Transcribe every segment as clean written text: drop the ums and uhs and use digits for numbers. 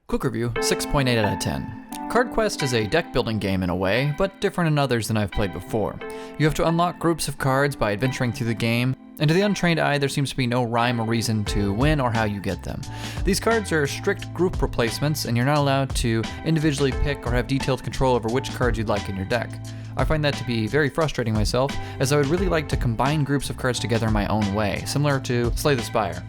Quick review, 6.8 out of 10. Card Quest is a deck building game in a way, but different in others than I've played before. You have to unlock groups of cards by adventuring through the game, and to the untrained eye there seems to be no rhyme or reason to when or how you get them. These cards are strict group replacements, and you're not allowed to individually pick or have detailed control over which cards you'd like in your deck. I find that to be very frustrating myself, as I would really like to combine groups of cards together in my own way, similar to Slay the Spire.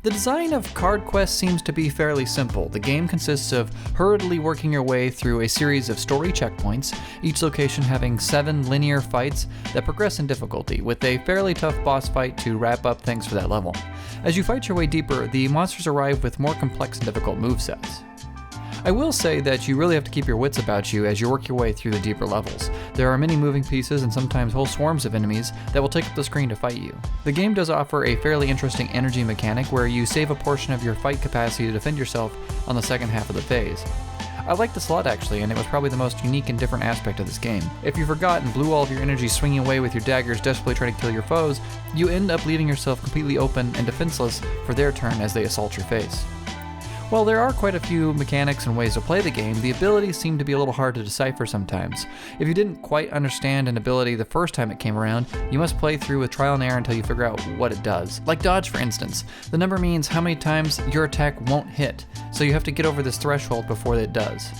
The design of Card Quest seems to be fairly simple. The game consists of hurriedly working your way through a series of story checkpoints, each location having 7 linear fights that progress in difficulty, with a fairly tough boss fight to wrap up things for that level. As you fight your way deeper, the monsters arrive with more complex and difficult movesets. I will say that you really have to keep your wits about you as you work your way through the deeper levels. There are many moving pieces and sometimes whole swarms of enemies that will take up the screen to fight you. The game does offer a fairly interesting energy mechanic where you save a portion of your fight capacity to defend yourself on the second half of the phase. I like this a lot actually, and it was probably the most unique and different aspect of this game. If you forgot and blew all of your energy swinging away with your daggers desperately trying to kill your foes, you end up leaving yourself completely open and defenseless for their turn as they assault your face. While there are quite a few mechanics and ways to play the game, the abilities seem to be a little hard to decipher sometimes. If you didn't quite understand an ability the first time it came around, you must play through with trial and error until you figure out what it does. Like dodge, for instance. The number means how many times your attack won't hit, so you have to get over this threshold before it does.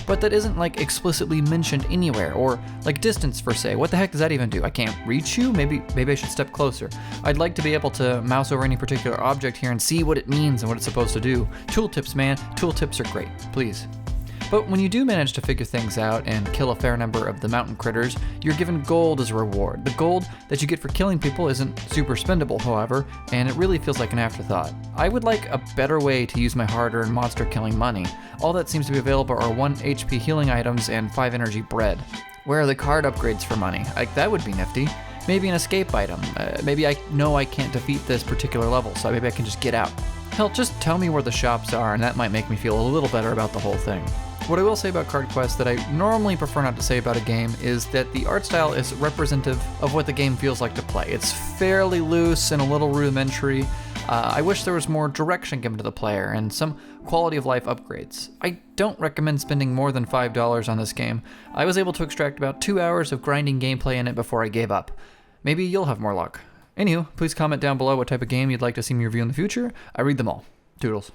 But that isn't like explicitly mentioned anywhere, or like distance for say. What the heck does that even do? I can't reach you? Maybe I should step closer. I'd like to be able to mouse over any particular object here and see what it means and what it's supposed to do. Tooltips, man. Tooltips are great. Please. But when you do manage to figure things out and kill a fair number of the mountain critters, you're given gold as a reward. The gold that you get for killing people isn't super spendable, however, and it really feels like an afterthought. I would like a better way to use my hard-earned monster killing money. All that seems to be available are 1 HP healing items and 5 energy bread. Where are the card upgrades for money? Like, that would be nifty. Maybe an escape item. Maybe I know I can't defeat this particular level, so maybe I can just get out. Hell, just tell me where the shops are, and that might make me feel a little better about the whole thing. What I will say about Card Quest that I normally prefer not to say about a game is that the art style is representative of what the game feels like to play. It's fairly loose and a little rudimentary. I wish there was more direction given to the player and some quality of life upgrades. I don't recommend spending more than $5 on this game. I was able to extract about 2 hours of grinding gameplay in it before I gave up. Maybe you'll have more luck. Anywho, please comment down below what type of game you'd like to see me review in the future. I read them all. Toodles.